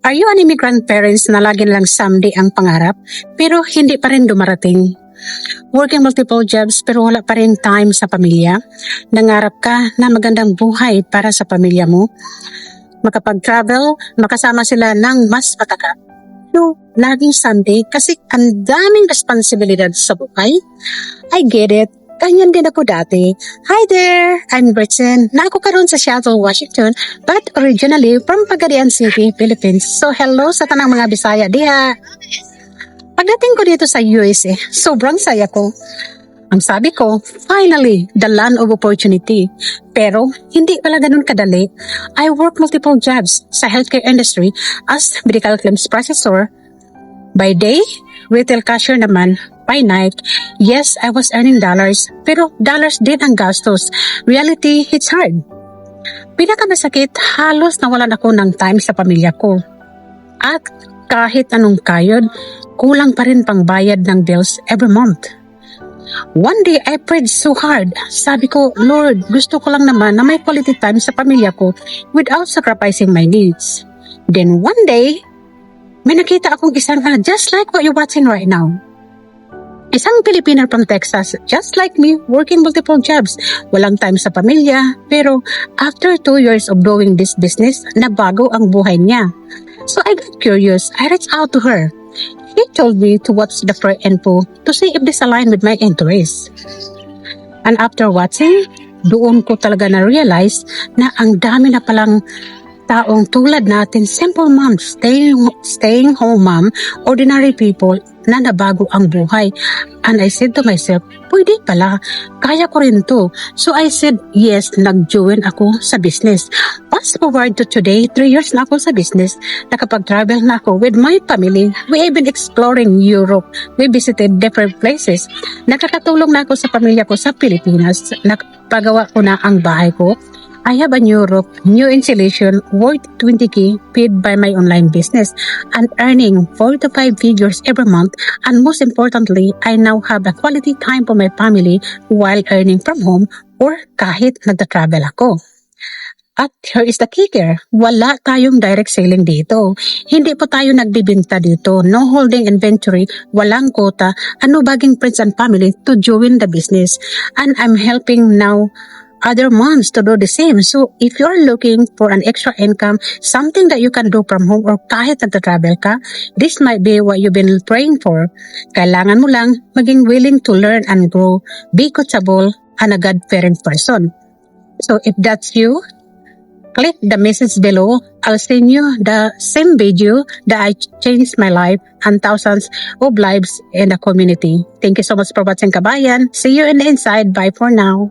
Are you an immigrant parents na lagi lang someday ang pangarap, pero hindi pa rin dumarating? Working multiple jobs pero wala pa rin time sa pamilya? Nangarap ka na magandang buhay para sa pamilya mo? Makapag-travel, makasama sila ng mas matagal? No, laging someday kasi ang daming responsibilidad sa buhay? I get it. Ganyan din ako dati. Hi there! I'm Gretchen. Na ako karon sa Seattle, Washington, but originally from Pagadian City, Philippines. So hello sa tanang mga Bisaya diha. Pagdating ko dito sa USA, sobrang saya ko. Ang sabi ko, finally, the land of opportunity. Pero hindi pala ganun kadali. I work multiple jobs sa healthcare industry as medical claims processor. By day, retail cashier naman. By night, yes, I was earning dollars, pero dollars din ang gastos. Reality, it's hard. Pinakamasakit, halos nawalan ako ng time sa pamilya ko. At kahit anong kayod, kulang pa rin pang bayad ng bills every month. One day, I prayed so hard. Sabi ko, Lord, gusto ko lang naman na may quality time sa pamilya ko without sacrificing my needs. Then one day, may nakita akong isang just like what you're watching right now. Isang Pilipina from Texas, just like me, working multiple jobs. Walang time sa pamilya, pero after 2 years of doing this business, nabago ang buhay niya. So I got curious. I reached out to her. She told me to watch the prayer info to see if this aligned with my interests. And after watching, doon ko talaga na-realize na ang dami na palang taong tulad natin, simple moms, staying home mom, ordinary people na nabago ang buhay. And I said to myself, pwede pala, kaya ko rin to. So I said, yes, nag-join ako sa business. Fast forward to today, 3 years na ako sa business. Nakapag-travel na ako with my family. We have been exploring Europe. We visited different places. Nakakatulong na ako sa pamilya ko sa Pilipinas. Nakapagawa ko na ang bahay ko. I have a new roof, new insulation worth 20K paid by my online business and earning 4 to 5 figures every month. And most importantly, I now have a quality time for my family while earning from home or kahit nagta-travel ako. At here is the kicker, wala tayong direct selling dito. Hindi po tayo nagbibinta dito. No holding inventory, walang quota, and no begging friends and family to join the business. And I'm helping now other moms to do the same. So, if you're looking for an extra income, something that you can do from home or kahit nagta-travel ka, this might be what you've been praying for. Kailangan mo lang maging willing to learn and grow, be coachable, and a God-fearing person. So, if that's you, click the message below. I'll send you the same video that I changed my life and thousands of lives in the community. Thank you so much for watching, kabayan. See you in the inside. Bye for now.